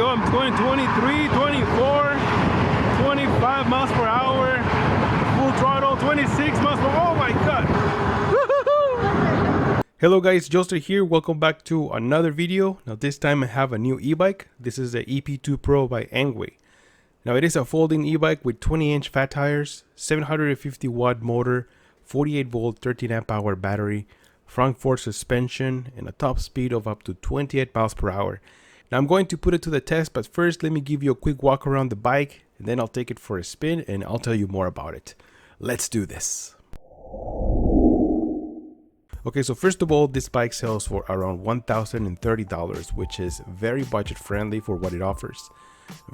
go. I'm going 23, 24, 25 miles per hour. Full throttle, 26 miles per hour. Oh my God. Hello guys, Joester here. Welcome back to another video. Now this time I have a new e-bike. This is the EP2 PRO by Engwe. Now it is a folding e-bike with 20-inch fat tires, 750 watt motor, 48 volt 13 amp hour battery, front fork suspension, and a top speed of up to 28 miles per hour. Now I'm going to put it to the test, but first let me give you a quick walk around the bike, and then I'll take it for a spin and I'll tell you more about it. Let's do this. Okay, so first of all, this bike sells for around $1,030, which is very budget friendly for what it offers.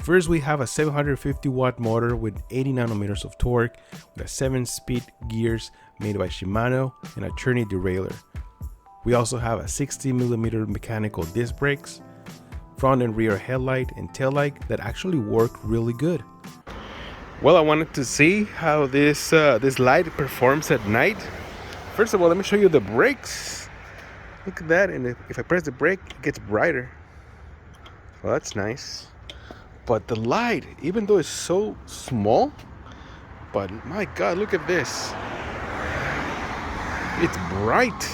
First, we have a 750 watt motor with 80 nanometers of torque, with a 7-speed gears made by Shimano and a churny derailleur. We also have a 60mm mechanical disc brakes, front and rear headlight and taillight that actually work really good. Well, I wanted to see how this light performs at night. First of all, let me show you the brakes. Look at that, and if I press the brake, it gets brighter. Well, that's nice. But the light, even though it's so small, but my God, look at this. It's bright.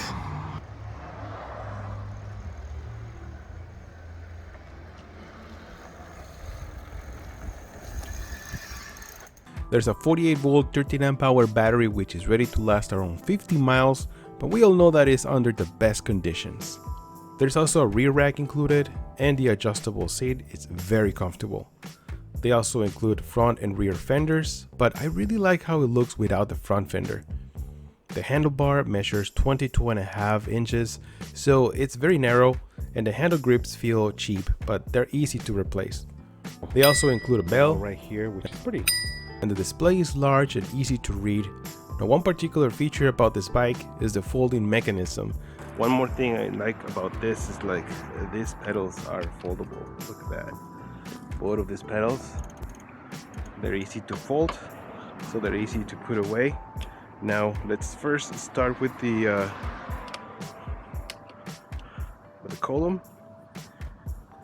There's a 48 volt 13 amp hour battery which is ready to last around 50 miles, but we all know that it's under the best conditions. There's also a rear rack included, and the adjustable seat is very comfortable. They also include front and rear fenders, but I really like how it looks without the front fender. The handlebar measures 22.5 inches, so it's very narrow, and the handle grips feel cheap, but they're easy to replace. They also include a bell right here, which is pretty. And the display is large and easy to read. Now, one particular feature about this bike is the folding mechanism. One more thing I like about this is like these pedals are foldable. Look at that. Both of these pedals, they're easy to fold, so they're easy to put away. Now let's first start with the column.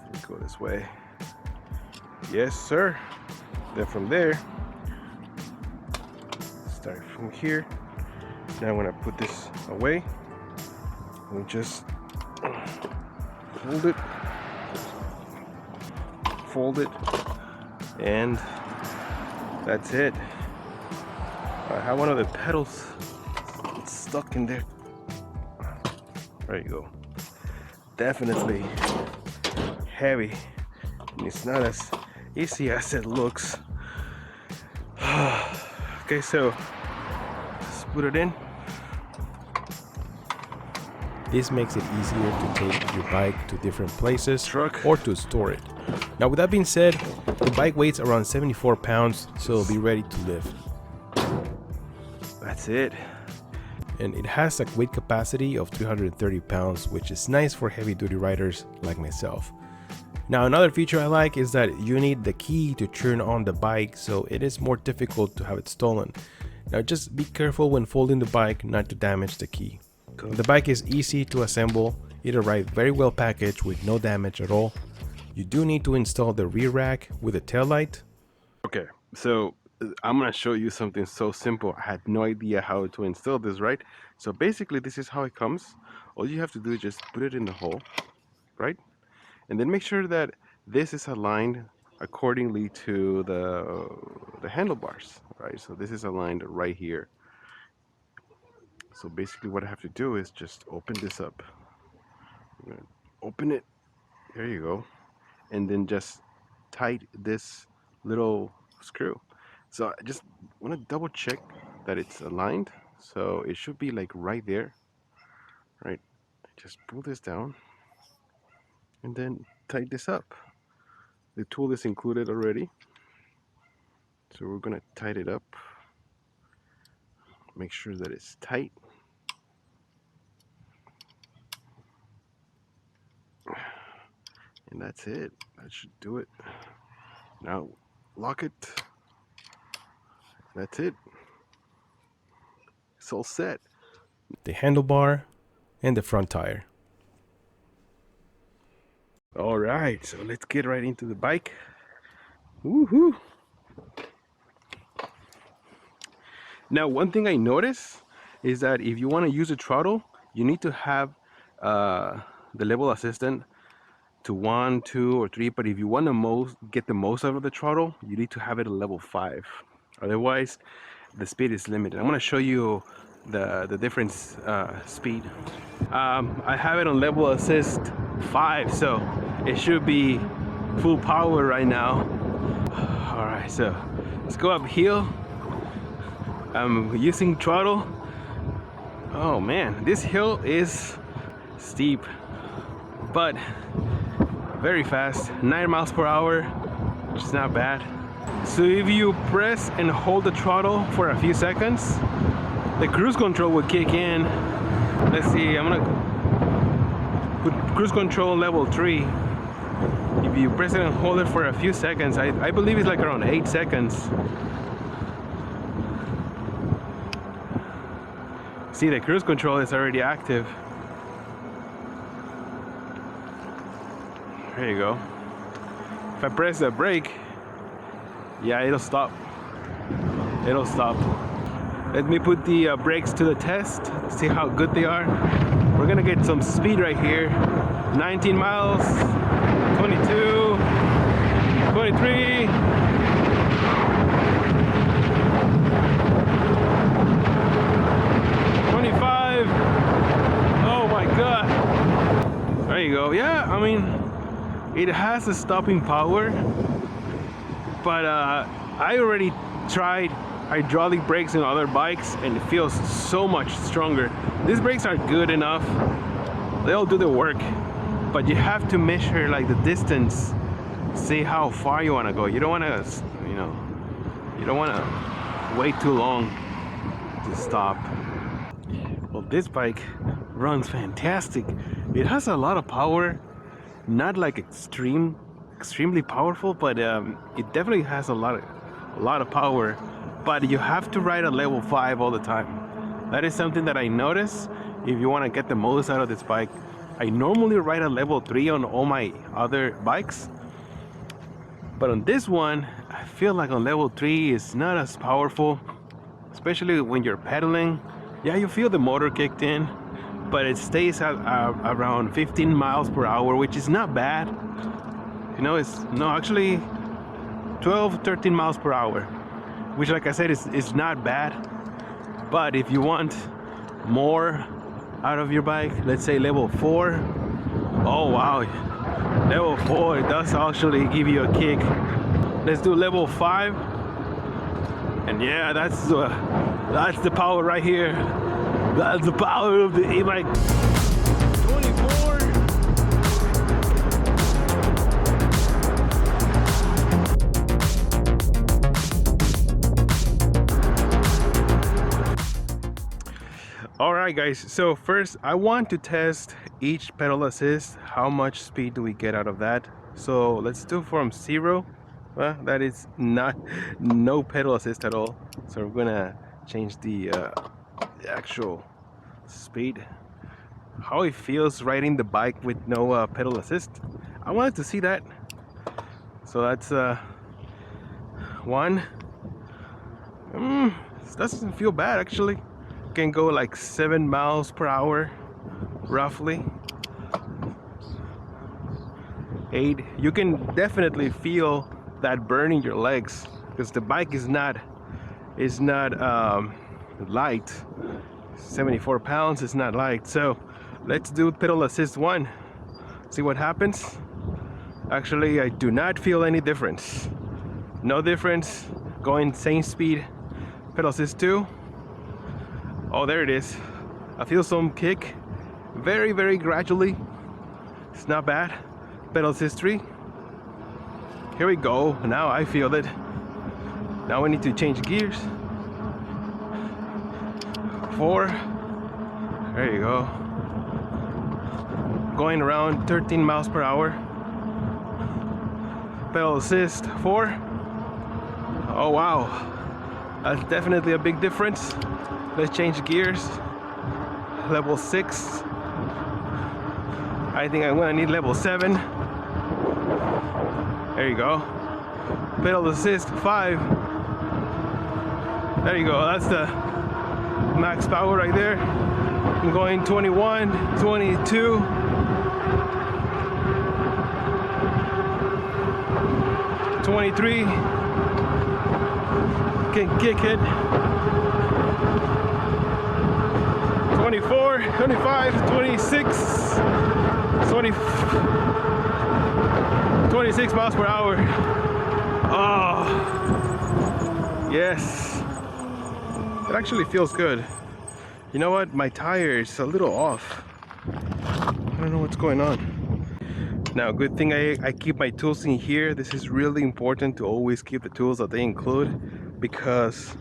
Let me go this way. Yes, sir. Then from there, start from here. Now when I put this away, we just fold it, and that's it. I have one of the pedals stuck in there. There you go. Definitely heavy, and it's not as easy as it looks. Okay, so let's put it in. This makes it easier to take your bike to different places or to store it. Now, with that being said, the bike weighs around 74 pounds, so it'll be ready to lift. That's it. And it has a weight capacity of 330 pounds, which is nice for heavy duty riders like myself. Now, another feature I like is that you need the key to turn on the bike, so it is more difficult to have it stolen. Now, just be careful when folding the bike not to damage the key. The bike is easy to assemble. It arrived very well packaged with no damage at all. You do need to install the rear rack with a tail light. Okay, so I'm gonna show you something so simple. I had no idea how to install this, right? So basically this is how it comes. All you have to do is just put it in the hole, right? And then make sure that this is aligned accordingly to the handlebars, right? So this is aligned right here. So basically what I have to do is just open this up. I'm gonna open it. There you go. And then just tight this little screw. So I just want to double check that it's aligned. So it should be like right there. Right. Just pull this down and then tighten this up. The tool is included already. So we're gonna tighten it up. Make sure that it's tight. And that's it. That should do it. Now lock it. That's it. It's all set. The handlebar and the front tire. All right, so let's get right into the bike. Woohoo! Now, one thing I noticed is that if you want to use a throttle, you need to have the level assistant to 1, 2, or 3. But if you want to get the most out of the throttle, you need to have it at level 5. Otherwise, the speed is limited. I'm going to show you the difference speed. I have it on level assist 5, so it should be full power right now. All right, so let's go uphill. I'm using throttle. Oh man, this hill is steep, but very fast, 9 miles per hour, which is not bad. So if you press and hold the throttle for a few seconds, the cruise control will kick in. Let's see, I'm gonna put cruise control level 3. If you press it and hold it for a few seconds, I believe it's like around 8 seconds. See, the cruise control is already active. There you go. If I press the brake, yeah, it'll stop. It'll stop. Let me put the brakes to the test, see how good they are. We're gonna get some speed right here. 19 miles, 22, 23. Oh my god. There you go. Yeah, I mean, it has a stopping power, but I already tried hydraulic brakes in other bikes and it feels so much stronger. These brakes are good enough. They'll do the work, but you have to measure like the distance, see how far you want to go. You don't want to, you don't want to wait too long to stop. Well, this bike runs fantastic. It has a lot of power, not like extremely powerful, but it definitely has a lot of power. But you have to ride at level 5 all the time. That is something that I notice. If you want to get the most out of this bike, I normally ride at level 3 on all my other bikes, but on this one, I feel like on level 3 is not as powerful, especially when you're pedaling. Yeah, you feel the motor kicked in, but it stays at around 15 miles per hour, which is not bad. You know, actually 12, 13 miles per hour, which, like I said, is not bad. But if you want more out of your bike, let's say level 4, oh wow, level 4 does actually give you a kick. Let's do level 5, and yeah, that's the power right here. That's the power of the Ebike 24. Alright guys, so first I want to test each pedal assist. How much speed do we get out of that? So let's do from 0. Well, that is no pedal assist at all. So we're gonna change the actual speed, how it feels riding the bike with no pedal assist. I wanted to see that. So that's 1. This doesn't feel bad actually. Can go like 7 miles per hour roughly. 8. You can definitely feel that burn in your legs because the bike is not light. 74 pounds is not light. So let's do pedal assist 1, see what happens. Actually, I do not feel any difference. No difference. Going same speed. Pedal assist 2. Oh, there it is. I feel some kick very, very gradually. It's not bad. Pedal assist 3. Here we go. Now I feel it. Now we need to change gears. 4. There you go. Going around 13 miles per hour. Pedal assist 4. Oh wow, that's definitely a big difference. Let's change gears. Level 6. I think I'm gonna need level 7. There you go. Pedal assist 5. There you go. That's the max power right there. I'm going 21, 22. 23. Can kick it. 24, 25, 26, 20, 26 miles per hour. Oh, yes. It actually feels good. You know what? My tire is a little off. I don't know what's going on. Now, good thing I keep my tools in here. This is really important to always keep the tools that they include, because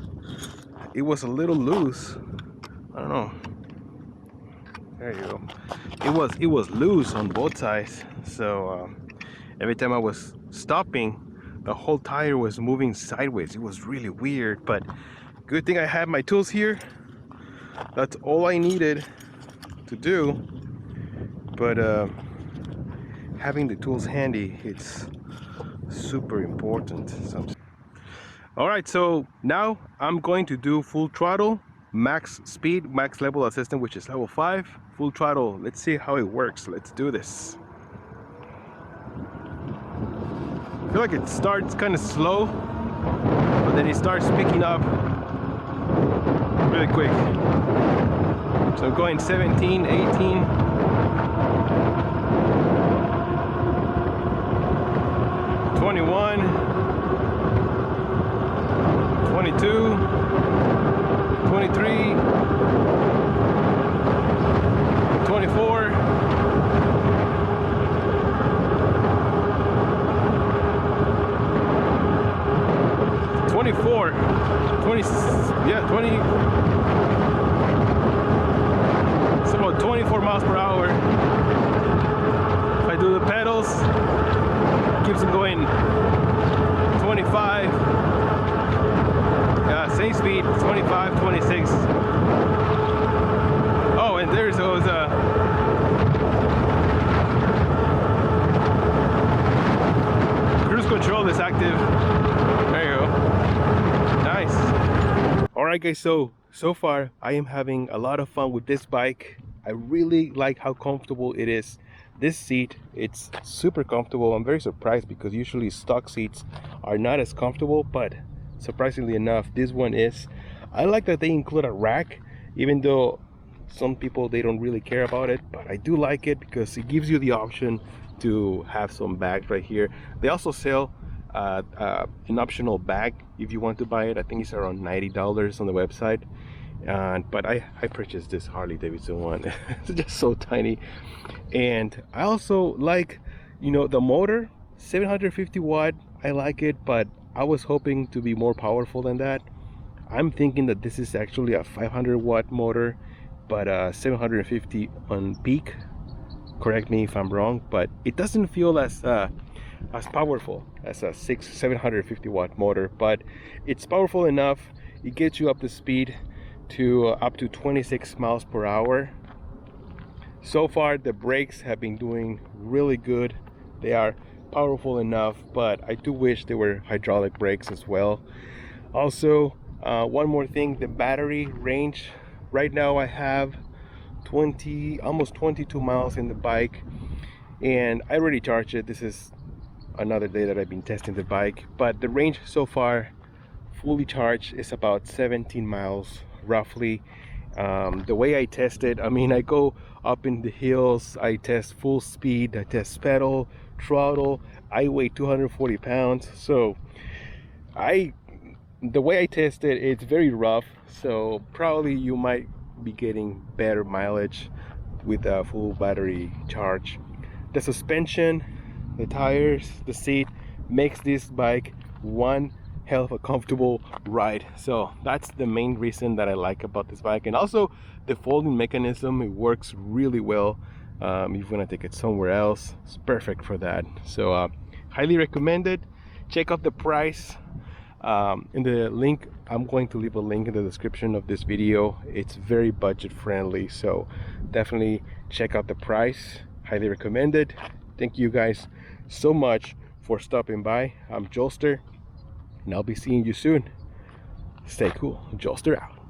it was a little loose. I don't know. There you go. It was loose on both sides. So every time I was stopping, the whole tire was moving sideways. It was really weird, but good thing I had my tools here. That's all I needed to do. But having the tools handy, it's super important. All right, so now I'm going to do full throttle, max speed, max level assistant, which is level 5, full throttle. Let's see how it works. Let's do this. I feel like it starts kind of slow, but then it starts picking up really quick. So I'm going 17, 18. 21, 22, 23, 24, 24, 20, yeah, 20, it's about 24 miles per hour. If I do the pedals, keeps it going 25. Yeah, same speed, 25, 26. Oh, and there's those cruise control is active. There you go. Nice. All right, guys, so far I am having a lot of fun with this bike. I really like how comfortable it is. This seat, it's super comfortable. I'm very surprised because usually stock seats are not as comfortable, but surprisingly enough, this one is. I like that they include a rack, even though some people, they don't really care about it, but I do like it because it gives you the option to have some bags right here. They also sell an optional bag if you want to buy it. I think it's around $90 on the website. But I purchased this Harley Davidson one. It's just so tiny. And I also like, you know, the motor, 750 watt. I like it, but I was hoping to be more powerful than that. I'm thinking that this is actually a 500 watt motor, but 750 on peak. Correct me if I'm wrong, but it doesn't feel as powerful as a 750 watt motor, but it's powerful enough. It gets you up to speed to up to 26 miles per hour. So far the brakes have been doing really good. They are powerful enough, but I do wish they were hydraulic brakes as well. Also, one more thing, the battery range. Right now I have almost 22 miles in the bike, and I already charged it. This is another day that I've been testing the bike, but the range so far fully charged is about 17 miles roughly. The way I test it, I mean, I go up in the hills, I test full speed, I test pedal, throttle. I weigh 240 pounds, so the way I test it, it's very rough, so probably you might be getting better mileage with a full battery charge. The suspension, the tires, the seat makes this bike one hell of a comfortable ride. So that's the main reason that I like about this bike. And also the folding mechanism, it works really well. If you want to take it somewhere else, it's perfect for that. So highly recommend it. Check out the price in the link. I'm going to leave a link in the description of this video. It's very budget friendly, so definitely check out the price. Highly recommend it. Thank you guys so much for stopping by. I'm Jolster, and I'll be seeing you soon. Stay cool. Jolster out.